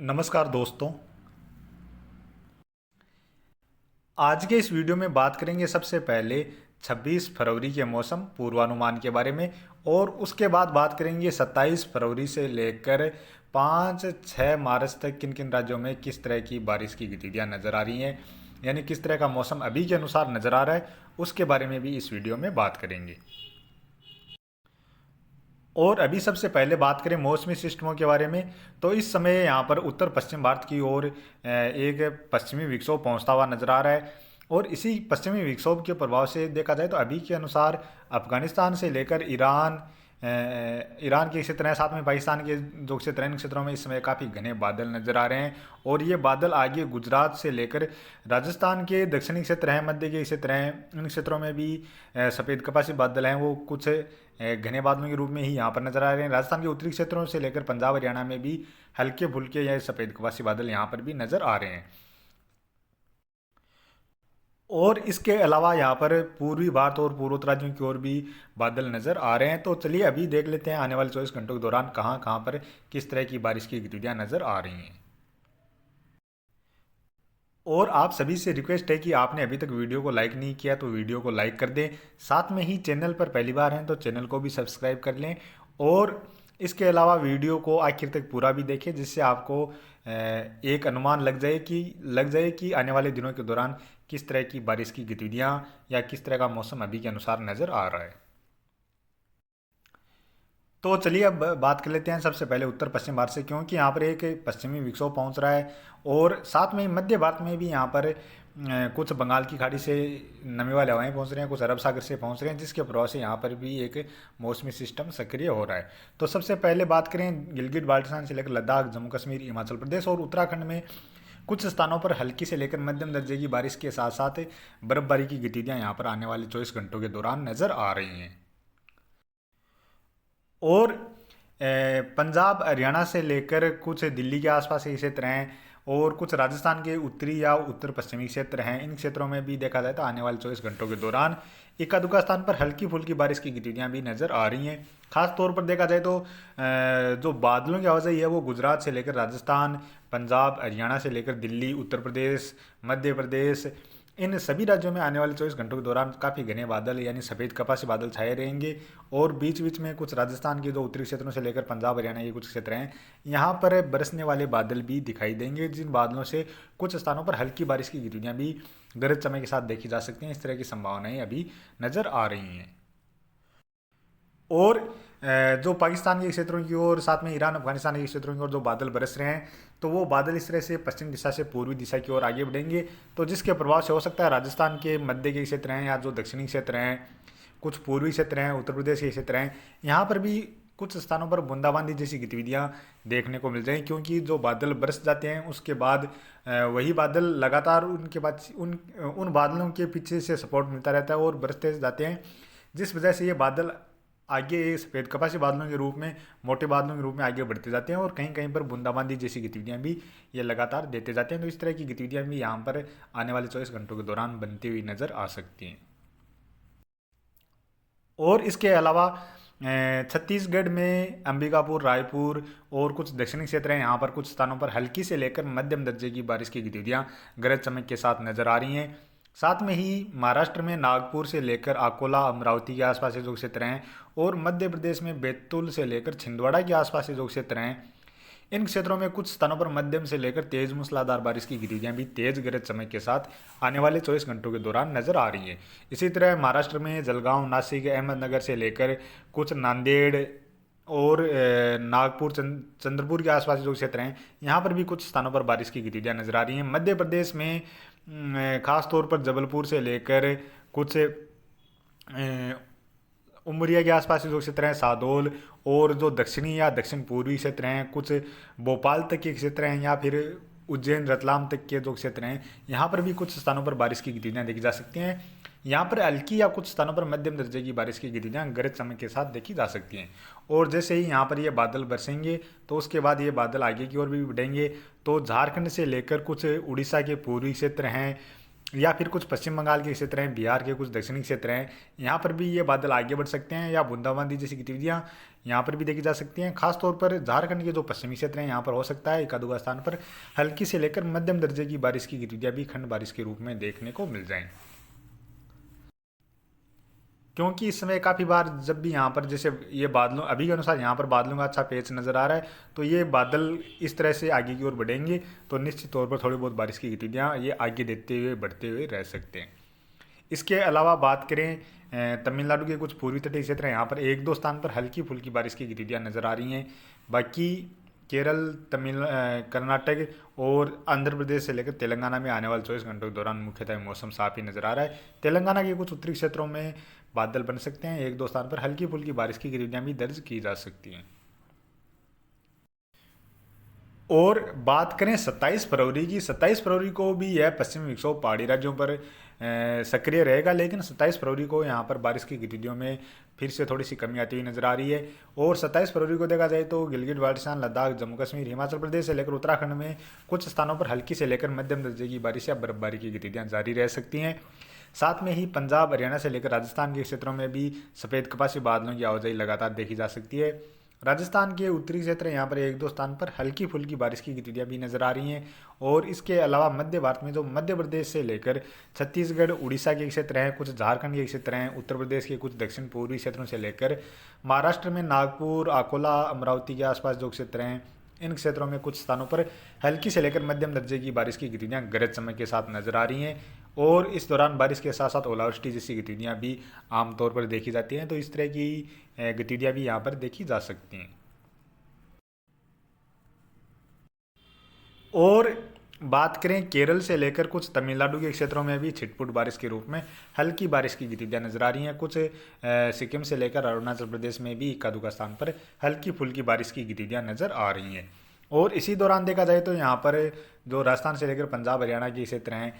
नमस्कार दोस्तों। आज के इस वीडियो में बात करेंगे सबसे पहले 26 फरवरी के मौसम पूर्वानुमान के बारे में, और उसके बाद बात करेंगे 27 फरवरी से लेकर 5-6 मार्च तक किन किन राज्यों में किस तरह की बारिश की गतिविधियां नज़र आ रही हैं, यानी किस तरह का मौसम अभी के अनुसार नज़र आ रहा है, उसके बारे में भी इस वीडियो में बात करेंगे। और अभी सबसे पहले बात करें मौसमी सिस्टमों के बारे में, तो इस समय यहाँ पर उत्तर पश्चिम भारत की ओर एक पश्चिमी विक्षोभ पहुँचता हुआ नजर आ रहा है। और इसी पश्चिमी विक्षोभ के प्रभाव से देखा जाए तो अभी के अनुसार अफगानिस्तान से लेकर ईरान के क्षेत्र हैं, साथ में पाकिस्तान के जो क्षेत्र हैं, इन क्षेत्रों में इस समय काफ़ी घने बादल नजर आ रहे हैं। और ये बादल आगे गुजरात से लेकर राजस्थान के दक्षिणी क्षेत्र हैं, मध्य के क्षेत्र हैं, इन क्षेत्रों में भी सफ़ेद कपासी बादल हैं, वो कुछ घने बादलों के रूप में ही यहाँ पर नजर आ रहे हैं। राजस्थान के उत्तरी क्षेत्रों से लेकर पंजाब हरियाणा में भी हल्के फुल्के या सफ़ेद कपासी बादल यहाँ पर भी नजर आ रहे हैं। और इसके अलावा यहाँ पर पूर्वी भारत और पूर्वोत्तर राज्यों की ओर भी बादल नज़र आ रहे हैं। तो चलिए अभी देख लेते हैं आने वाले 24 घंटों के दौरान कहाँ कहाँ पर किस तरह की बारिश की गतिविधियाँ नज़र आ रही हैं। और आप सभी से रिक्वेस्ट है कि आपने अभी तक वीडियो को लाइक नहीं किया तो वीडियो को लाइक कर दें, साथ में ही चैनल पर पहली बार हैं तो चैनल को भी सब्सक्राइब कर लें। और इसके अलावा वीडियो को आखिर तक पूरा भी देखें, जिससे आपको एक अनुमान लग जाए कि आने वाले दिनों के दौरान किस तरह की बारिश की गतिविधियाँ या किस तरह का मौसम अभी के अनुसार नज़र आ रहा है। तो चलिए अब बात कर लेते हैं सबसे पहले उत्तर पश्चिम भारत से, क्योंकि यहाँ पर एक पश्चिमी विक्षोभ पहुँच रहा है। और साथ में मध्य भारत में भी यहाँ पर कुछ बंगाल की खाड़ी से नमी वाले हवाएं पहुँच रहे हैं, कुछ अरब सागर से पहुँच रहे हैं, जिसके प्रभाव से यहाँ पर भी एक मौसमी सिस्टम सक्रिय हो रहा है। तो सबसे पहले बात करें गिलगित बाल्टिस्तान से लेकर लद्दाख, जम्मू कश्मीर, हिमाचल प्रदेश और उत्तराखंड में कुछ स्थानों पर हल्की से लेकर मध्यम दर्जे की बारिश के साथ साथ बर्फबारी की गतिविधियाँ यहाँ पर आने वाले 24 घंटों के दौरान नजर आ रही हैं। और पंजाब हरियाणा से लेकर कुछ दिल्ली के आसपास के क्षेत्र हैं, और कुछ राजस्थान के उत्तरी या उत्तर पश्चिमी क्षेत्र हैं, इन क्षेत्रों में भी देखा जाए तो आने वाले 24 घंटों के दौरान इक्का दुक्का स्थान पर हल्की फुल्की बारिश की गतिविधियां भी नज़र आ रही हैं। खास तौर पर देखा जाए तो जो बादलों की आवाजाही है वो गुजरात से लेकर राजस्थान, पंजाब हरियाणा से लेकर दिल्ली, उत्तर प्रदेश, मध्य प्रदेश, इन सभी राज्यों में आने वाले 24 घंटों के दौरान काफ़ी घने बादल यानी सफ़ेद कपासी बादल छाए रहेंगे। और बीच बीच में कुछ राजस्थान के जो उत्तरी क्षेत्रों से लेकर पंजाब हरियाणा के कुछ क्षेत्र हैं, यहाँ पर बरसने वाले बादल भी दिखाई देंगे, जिन बादलों से कुछ स्थानों पर हल्की बारिश की गतिविधियाँ भी गरज चमक के साथ देखी जा सकती हैं। इस तरह की संभावनाएं अभी नज़र आ रही हैं। और जो पाकिस्तान के क्षेत्रों की ओर, साथ में ईरान अफगानिस्तान के क्षेत्रों की ओर जो बादल बरस रहे हैं, तो वो बादल इस तरह से पश्चिम दिशा से पूर्वी दिशा की ओर आगे बढ़ेंगे, तो जिसके प्रभाव से हो सकता है राजस्थान के मध्य के क्षेत्र हैं या जो दक्षिणी क्षेत्र हैं, कुछ पूर्वी क्षेत्र हैं, उत्तर प्रदेश के क्षेत्र हैं, यहाँ पर भी कुछ स्थानों पर बूंदाबांदी जैसी गतिविधियां देखने को मिल जाएं, क्योंकि जो बादल बरस जाते हैं उसके बाद वही बादल लगातार उनके बाद उन बादलों के पीछे से सपोर्ट मिलता रहता है और बरसते जाते हैं, जिस वजह से ये बादल आगे सफ़ेद कपासी बादलों के रूप में, मोटे बादलों के रूप में आगे बढ़ते जाते हैं, और कहीं कहीं पर बूंदाबांदी जैसी गतिविधियां भी ये लगातार देते जाते हैं। तो इस तरह की गतिविधियां भी यहाँ पर आने वाले 24 घंटों के दौरान बनती हुई नज़र आ सकती हैं। और इसके अलावा छत्तीसगढ़ में अंबिकापुर, रायपुर और कुछ दक्षिणी क्षेत्र हैं, यहाँ पर कुछ स्थानों पर हल्की से लेकर मध्यम दर्जे की बारिश की गतिविधियाँ गरज चमक के साथ नजर आ रही हैं। साथ में ही महाराष्ट्र में नागपुर से लेकर अकोला, अमरावती के आसपास के जो क्षेत्र हैं, और मध्य प्रदेश में बैतूल से लेकर छिंदवाड़ा के आसपास के जो क्षेत्र हैं, इन क्षेत्रों में कुछ स्थानों पर मध्यम से लेकर तेज मूसलाधार बारिश की गतिविधियां भी तेज गरज चमक के साथ आने वाले 24 घंटों के दौरान नजर आ रही है। इसी तरह महाराष्ट्र में जलगांव, नासिक, अहमदनगर से लेकर कुछ नांदेड़ और नागपुर, चंद्रपुर के आसपास जो क्षेत्र हैं, यहाँ पर भी कुछ स्थानों पर बारिश की गतिविधियां नजर आ रही हैं। मध्य प्रदेश में खास तौर पर जबलपुर से लेकर कुछ उमरिया के आसपास के जो क्षेत्र हैं, सादोल, और जो दक्षिणी या दक्षिण पूर्वी क्षेत्र हैं, कुछ भोपाल तक के क्षेत्र हैं, या फिर उज्जैन, रतलाम तक के जो क्षेत्र हैं, यहाँ पर भी कुछ स्थानों पर बारिश की गतिविधियाँ देखी जा सकती हैं। यहाँ पर हल्की या कुछ स्थानों पर मध्यम दर्जे की बारिश की गतिविधियाँ गरज चमक के साथ देखी जा सकती हैं। और जैसे ही यहाँ पर ये बादल बरसेंगे तो उसके बाद ये बादल आगे की ओर भी बढ़ेंगे, तो झारखंड से लेकर कुछ उड़ीसा के पूर्वी क्षेत्र हैं, या फिर कुछ पश्चिम बंगाल के क्षेत्र हैं, बिहार के कुछ दक्षिणी क्षेत्र हैं, यहाँ पर भी ये बादल आगे बढ़ सकते हैं या बूंदाबांदी जैसी गतिविधियाँ यहाँ पर भी देखी जा सकती हैं। खासतौर पर झारखंड के जो पश्चिमी क्षेत्र हैं यहाँ पर हो सकता है एक आध स्थान पर हल्की से लेकर मध्यम दर्जे की बारिश की गतिविधियाँ भी खंड बारिश के रूप में देखने को मिल जाएं। क्योंकि इस समय काफ़ी बार जब भी यहाँ पर जैसे ये बादलों अभी के अनुसार यहाँ पर बादलों का अच्छा पेच नज़र आ रहा है, तो ये बादल इस तरह से आगे की ओर बढ़ेंगे तो निश्चित तौर पर थोड़ी बहुत बारिश की गतिविधियाँ ये आगे देते हुए बढ़ते हुए रह सकते हैं। इसके अलावा बात करें तमिलनाडु के कुछ पूर्वी तटीय क्षेत्र हैं, यहाँ पर एक दो स्थान पर हल्की फुल्की बारिश की गतिविधियाँ नज़र आ रही हैं। बाकी केरल, कर्नाटक और आंध्र प्रदेश से लेकर तेलंगाना में आने वाले 24 घंटों के दौरान मुख्यतः मौसम साफ ही नज़र आ रहा है। तेलंगाना के कुछ उत्तरी क्षेत्रों में बादल बन सकते हैं, एक दो स्थान पर हल्की फुल्की बारिश की गतिविधियाँ भी दर्ज की जा सकती हैं। और बात करें 27 फरवरी की, 27 फरवरी को भी यह पश्चिमी विक्षोभ पहाड़ी राज्यों पर सक्रिय रहेगा, लेकिन 27 फरवरी को यहाँ पर बारिश की गतिविधियों में फिर से थोड़ी सी कमी आती हुई नजर आ रही है। और 27 फरवरी को देखा जाए तो गिलगित बाल्टिस्तान, लद्दाख, जम्मू कश्मीर, हिमाचल प्रदेश से लेकर उत्तराखंड में कुछ स्थानों पर हल्की से लेकर मध्यम दर्जे की बारिश या बर्फबारी की गतिविधियाँ जारी रह सकती हैं। साथ में ही पंजाब, हरियाणा से लेकर राजस्थान के क्षेत्रों में भी सफ़ेद कपासी बादलों की आवाजाही लगातार देखी जा सकती है। राजस्थान के उत्तरी क्षेत्र यहाँ पर एक दो स्थान पर हल्की फुल्की बारिश की गतिविधियाँ भी नजर आ रही हैं। और इसके अलावा मध्य भारत में जो मध्य प्रदेश से लेकर छत्तीसगढ़, उड़ीसा के क्षेत्र हैं, कुछ झारखंड के क्षेत्र हैं, उत्तर प्रदेश के कुछ दक्षिण पूर्वी क्षेत्रों से लेकर महाराष्ट्र में नागपुर, अकोला, अमरावती के आसपास जो क्षेत्र हैं, इन क्षेत्रों में कुछ स्थानों पर हल्की से लेकर मध्यम दर्जे की बारिश की गतिविधियाँ गरज चमक के साथ नजर आ रही हैं। और इस दौरान बारिश के साथ साथ ओलावृष्टि जैसी गतिविधियाँ भी आमतौर पर देखी जाती हैं, तो इस तरह की गतिविधियाँ भी यहाँ पर देखी जा सकती हैं। और बात करें केरल से लेकर कुछ तमिलनाडु के क्षेत्रों में भी छिटपुट बारिश के रूप में हल्की बारिश की गतिविधियाँ नजर आ रही हैं। कुछ सिक्किम से लेकर अरुणाचल प्रदेश में भी इक्का दुक्का स्थान पर हल्की फुल्की बारिश की गतिविधियाँ नजर आ रही हैं। और इसी दौरान देखा जाए तो यहाँ पर जो राजस्थान से लेकर पंजाब, हरियाणा के क्षेत्र हैं,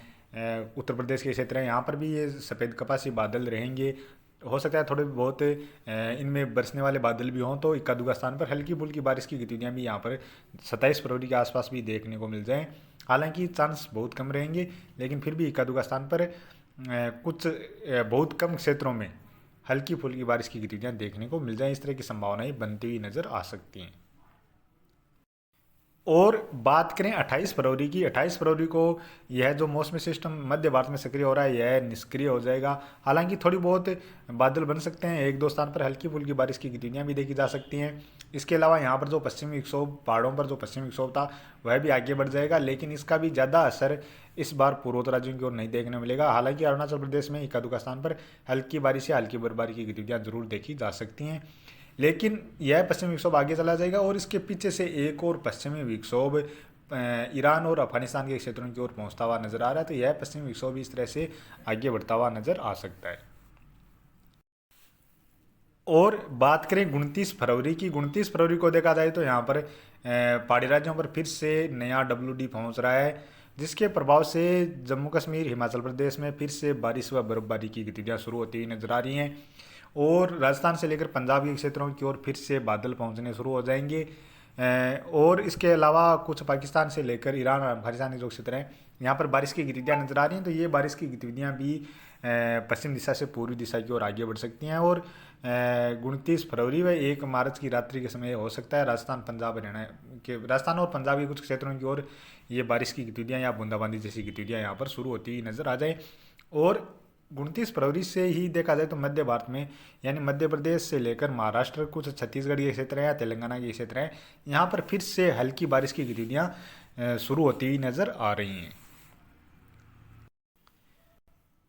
उत्तर प्रदेश के क्षेत्र हैं, यहाँ पर भी ये सफ़ेद कपासी बादल रहेंगे। हो सकता है थोड़े बहुत इनमें बरसने वाले बादल भी हों, तो इक्का दुक्का स्थान पर हल्की फुल्की बारिश की गतिविधियाँ भी यहाँ पर 27 फरवरी के आसपास भी देखने को मिल जाएँ। हालांकि चांस बहुत कम रहेंगे, लेकिन फिर भी इक्का दुक्का स्थान पर कुछ बहुत कम क्षेत्रों में हल्की फुल्की बारिश की गतिविधियाँ देखने को मिल जाएँ। इस तरह की संभावनाएं बनती हुई नज़र आ सकती हैं। और बात करें 28 फरवरी की, 28 फरवरी को यह जो मौसमी सिस्टम मध्य भारत में सक्रिय हो रहा है यह निष्क्रिय हो जाएगा। हालांकि थोड़ी बहुत बादल बन सकते हैं, एक दो स्थान पर हल्की फुल्की बारिश की गतिविधियाँ भी देखी जा सकती हैं। इसके अलावा यहाँ पर जो पश्चिमी विक्षोभ, पहाड़ों पर जो पश्चिमी विक्षोभ था वह भी आगे बढ़ जाएगा, लेकिन इसका भी ज़्यादा असर इस बार पूर्वोत्तर राज्यों की ओर नहीं देखने मिलेगा। हालांकि अरुणाचल प्रदेश में इक्का दुक्का स्थान पर हल्की बारिश या हल्की बर्फबारी की गतिविधियाँ जरूर देखी जा सकती हैं। लेकिन यह पश्चिमी विक्षोभ आगे चला जाएगा और इसके पीछे से एक और पश्चिमी विक्षोभ ईरान और अफगानिस्तान के क्षेत्रों की ओर पहुंचता हुआ नजर आ रहा है। तो यह पश्चिमी विक्षोभ इस तरह से आगे बढ़ता हुआ नजर आ सकता है। और बात करें 29 फरवरी की, 29 फरवरी को देखा जाए तो यहाँ पर पहाड़ी राज्यों पर फिर से नया WD पहुंच रहा है, जिसके प्रभाव से जम्मू कश्मीर, हिमाचल प्रदेश में फिर से बारिश व बर्फबारी की गतिविधियाँ शुरू होती हुई नजर आ रही हैं। और राजस्थान से लेकर पंजाब के क्षेत्रों की ओर फिर से बादल पहुंचने शुरू हो जाएंगे। और इसके अलावा कुछ पाकिस्तान से लेकर ईरान और अफगानिस्तान के जो क्षेत्र हैं यहाँ पर बारिश की गतिविधियाँ नजर आ रही हैं। तो ये बारिश की गतिविधियाँ भी पश्चिम दिशा से पूर्वी दिशा की ओर आगे बढ़ सकती हैं। और 29 फरवरी व 1 मार्च की रात्रि के समय हो सकता है राजस्थान, पंजाब, हरियाणा के, राजस्थान और पंजाब के कुछ क्षेत्रों की ओर ये बारिश की गतिविधियाँ या बूंदाबांदी जैसी गतिविधियाँ यहाँ पर शुरू होती हुई नजर आ जाए। और 29 फरवरी से ही देखा जाए तो मध्य भारत में यानी मध्य प्रदेश से लेकर महाराष्ट्र, कुछ छत्तीसगढ़ के क्षेत्र हैं या तेलंगाना के क्षेत्र हैं, यहाँ पर फिर से हल्की बारिश की गतिविधियाँ शुरू होती हुई नज़र आ रही हैं।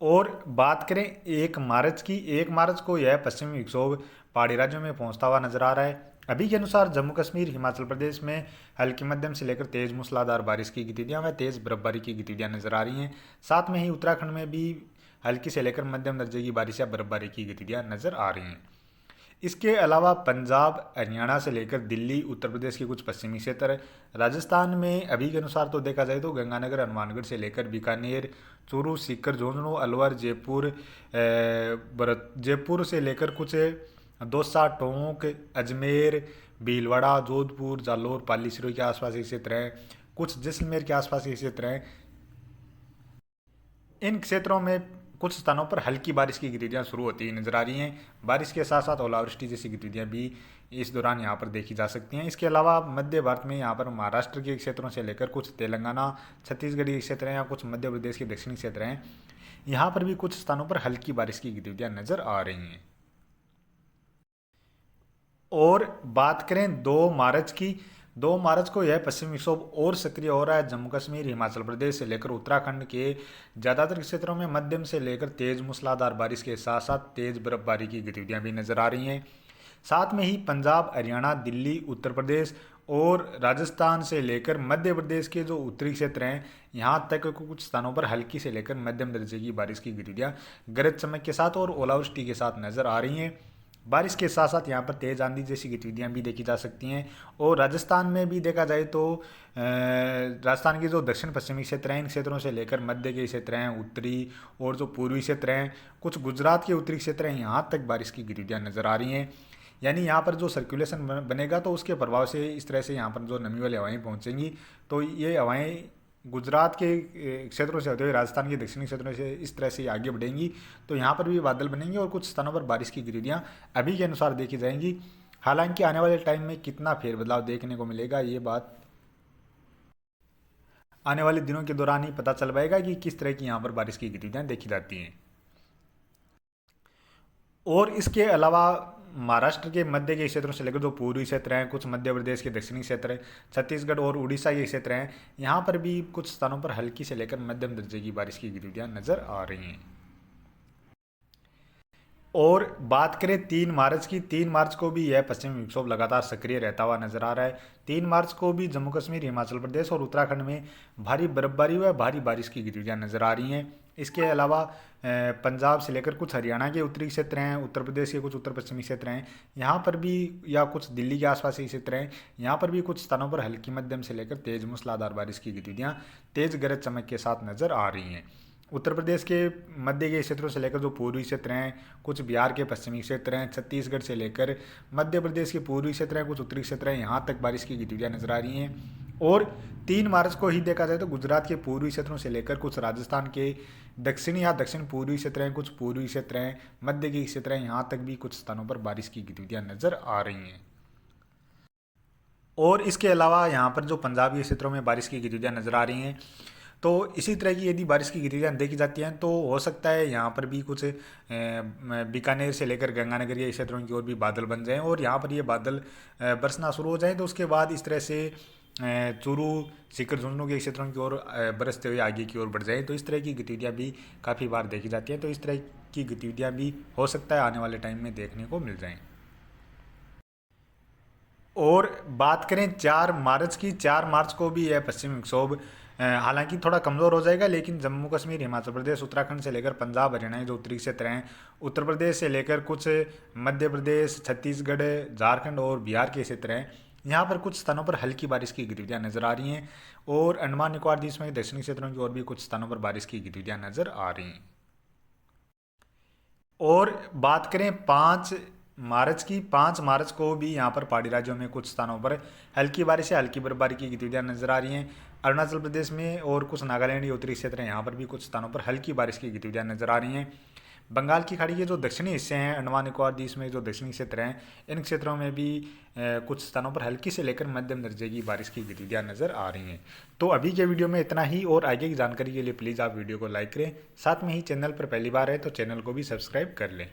और बात करें 1 मार्च की, 1 मार्च को यह पश्चिमी विक्षोभ पहाड़ी राज्यों में पहुंचता हुआ नजर आ रहा है। अभी के अनुसार जम्मू कश्मीर, हिमाचल प्रदेश में हल्की मध्यम से लेकर तेज मूसलाधार बारिश की गतिविधियाँ व तेज बर्फबारी की गतिविधियाँ नजर आ रही हैं। साथ में ही उत्तराखंड में भी हल्की से लेकर मध्यम दर्जे की बारिश या बर्फबारी की गतिविधियाँ नजर आ रही हैं। इसके अलावा पंजाब, हरियाणा से लेकर दिल्ली, उत्तर प्रदेश के कुछ पश्चिमी क्षेत्र, राजस्थान में अभी के अनुसार तो देखा जाए तो गंगानगर, हनुमानगढ़ से लेकर बीकानेर, चूरू, सीकर, झुंझुनू, अलवर, जयपुर से लेकर कुछ दौसा, टोंक, अजमेर, भीलवाड़ा, जोधपुर, जालौर, पाली, सिरोही के आसपास के क्षेत्र हैं, कुछ जैसलमेर के आसपास के क्षेत्र हैं, इन क्षेत्रों में कुछ स्थानों पर हल्की बारिश की गतिविधियां शुरू होती हुई नजर आ रही हैं। बारिश के साथ साथ ओलावृष्टि जैसी गतिविधियां भी इस दौरान यहाँ पर देखी जा सकती हैं। इसके अलावा मध्य भारत में यहाँ पर महाराष्ट्र के क्षेत्रों से लेकर कुछ तेलंगाना, छत्तीसगढ़ के क्षेत्र हैं या कुछ मध्य प्रदेश के दक्षिणी क्षेत्र हैं, यहाँ पर भी कुछ स्थानों पर हल्की बारिश की गतिविधियां नजर आ रही हैं। और बात करें 2 मार्च की, 2 मार्च को यह पश्चिमी विक्षोभ और सक्रिय हो रहा है। जम्मू कश्मीर, हिमाचल प्रदेश से लेकर उत्तराखंड के ज़्यादातर क्षेत्रों में मध्यम से लेकर तेज मूसलाधार बारिश के साथ साथ तेज बर्फबारी की गतिविधियां भी नजर आ रही हैं। साथ में ही पंजाब, हरियाणा, दिल्ली, उत्तर प्रदेश और राजस्थान से लेकर मध्य प्रदेश के जो उत्तरी क्षेत्र हैं, यहाँ तक कुछ स्थानों पर हल्की से लेकर मध्यम दर्जे की बारिश की गतिविधियां गरज चमक के साथ और ओलावृष्टि के साथ नजर आ रही हैं। बारिश के साथ साथ यहाँ पर तेज आंधी जैसी गतिविधियाँ भी देखी जा सकती हैं। और राजस्थान में भी देखा जाए तो राजस्थान के जो दक्षिण पश्चिमी क्षेत्र हैं, इन क्षेत्रों से लेकर मध्य के क्षेत्र हैं, उत्तरी और जो पूर्वी क्षेत्र हैं, कुछ गुजरात के उत्तरी क्षेत्र हैं, यहाँ तक बारिश की गतिविधियाँ नज़र आ रही हैं। यानी यहाँ पर जो सर्कुलेशन बनेगा तो उसके प्रभाव से इस तरह से यहाँ पर जो नमी वाली हवाएं पहुँचेंगी, तो ये हवाएं गुजरात के क्षेत्रों से होते हुए राजस्थान के दक्षिणी क्षेत्रों से इस तरह से आगे बढ़ेंगी, तो यहाँ पर भी बादल बनेंगे और कुछ स्थानों पर बारिश की गतिविधियाँ अभी के अनुसार देखी जाएंगी। हालांकि आने वाले टाइम में कितना फेरबदलाव देखने को मिलेगा, ये बात आने वाले दिनों के दौरान ही पता चल पाएगा कि किस तरह की यहाँ पर बारिश की गतिविधियाँ देखी जाती हैं। और इसके अलावा महाराष्ट्र के मध्य के क्षेत्रों से लेकर जो पूर्वी क्षेत्र हैं, कुछ मध्य प्रदेश के दक्षिणी क्षेत्र, छत्तीसगढ़ और उड़ीसा के क्षेत्र हैं, यहाँ पर भी कुछ स्थानों पर हल्की से लेकर मध्यम दर्जे की बारिश की गतिविधियां नजर आ रही हैं। और बात करें 3 मार्च की, 3 मार्च को भी यह पश्चिमी विक्षोभ लगातार सक्रिय रहता हुआ नजर आ रहा है। 3 मार्च को भी जम्मू कश्मीर, हिमाचल प्रदेश और उत्तराखंड में भारी बर्फबारी व भारी बारिश की गतिविधियां नजर आ रही हैं। इसके अलावा पंजाब से लेकर कुछ हरियाणा के उत्तरी क्षेत्र हैं, उत्तर प्रदेश के कुछ उत्तर पश्चिमी क्षेत्र हैं, यहाँ पर भी या कुछ दिल्ली के आसपास के क्षेत्र हैं, यहाँ पर भी कुछ स्थानों पर हल्की मध्यम से लेकर तेज मूसलाधार बारिश की गतिविधियाँ तेज गरज चमक के साथ नजर आ रही हैं। उत्तर प्रदेश के मध्य के क्षेत्रों से लेकर जो पूर्वी क्षेत्र हैं, कुछ बिहार के पश्चिमी क्षेत्र हैं, छत्तीसगढ़ से लेकर मध्य प्रदेश के पूर्वी क्षेत्र हैं, कुछ उत्तरी क्षेत्र हैं, यहाँ तक बारिश की गतिविधियाँ नजर आ रही हैं। और 3 मार्च को ही देखा जाए तो गुजरात के पूर्वी क्षेत्रों से लेकर कुछ राजस्थान के दक्षिणी या दक्षिण पूर्वी क्षेत्र हैं, कुछ पूर्वी क्षेत्र हैं, मध्य के क्षेत्र हैं, यहाँ तक भी कुछ स्थानों पर बारिश की गतिविधियाँ नजर आ रही हैं। और इसके अलावा यहाँ पर जो पंजाब के क्षेत्रों में बारिश की गतिविधियाँ नजर आ रही हैं, तो इसी तरह की यदि बारिश की गतिविधियाँ देखी जाती हैं तो हो सकता है यहाँ पर भी कुछ बीकानेर से लेकर गंगानगर के क्षेत्रों की ओर भी बादल बन जाएं और यहाँ पर ये बादल बरसना शुरू हो जाएं, तो उसके बाद इस तरह से चूरू, सीकर, झुंझुनू के क्षेत्रों की ओर बरसते हुए आगे की ओर बढ़ जाएं। तो इस तरह की गतिविधियाँ भी काफ़ी बार देखी जाती हैं, तो इस तरह की गतिविधियाँ भी हो सकता है आने वाले टाइम में देखने को मिल जाएँ। और बात करें 4 मार्च की, 4 मार्च को भी यह पश्चिमी विक्षोभ हालांकि थोड़ा कमज़ोर हो जाएगा, लेकिन जम्मू कश्मीर, हिमाचल प्रदेश, उत्तराखंड से लेकर पंजाब, हरियाणा के जो उत्तरी क्षेत्र हैं, उत्तर प्रदेश से लेकर कुछ मध्य प्रदेश, छत्तीसगढ़, झारखंड और बिहार के क्षेत्र हैं, यहाँ पर कुछ स्थानों पर हल्की बारिश की गतिविधियाँ नजर आ रही हैं। और अंडमान निकोबार द्वीप समूह के दक्षिणी क्षेत्रों की ओर भी कुछ स्थानों पर बारिश की गतिविधियाँ नजर आ रही हैं। और बात करें 5 मार्च की, 5 मार्च को भी यहाँ पर पहाड़ी राज्यों में कुछ स्थानों पर हल्की बारिश या हल्की बर्फबारी की गतिविधियाँ नजर आ रही हैं। अरुणाचल प्रदेश में और कुछ नागालैंड के उत्तरी क्षेत्र हैं, यहाँ पर भी कुछ स्थानों पर हल्की बारिश की गतिविधियाँ नजर आ रही हैं। बंगाल की खाड़ी के जो दक्षिणी हिस्से हैं, अंडमान निकोबार द्वीप में जो दक्षिणी क्षेत्र हैं, इन क्षेत्रों में भी कुछ स्थानों पर हल्की से लेकर मध्यम दर्जे की बारिश की गतिविधियाँ नजर आ रही हैं। तो अभी के वीडियो में इतना ही, और आगे की जानकारी के लिए प्लीज़ आप वीडियो को लाइक करें, साथ में ही चैनल पर पहली बार है तो चैनल को भी सब्सक्राइब कर लें।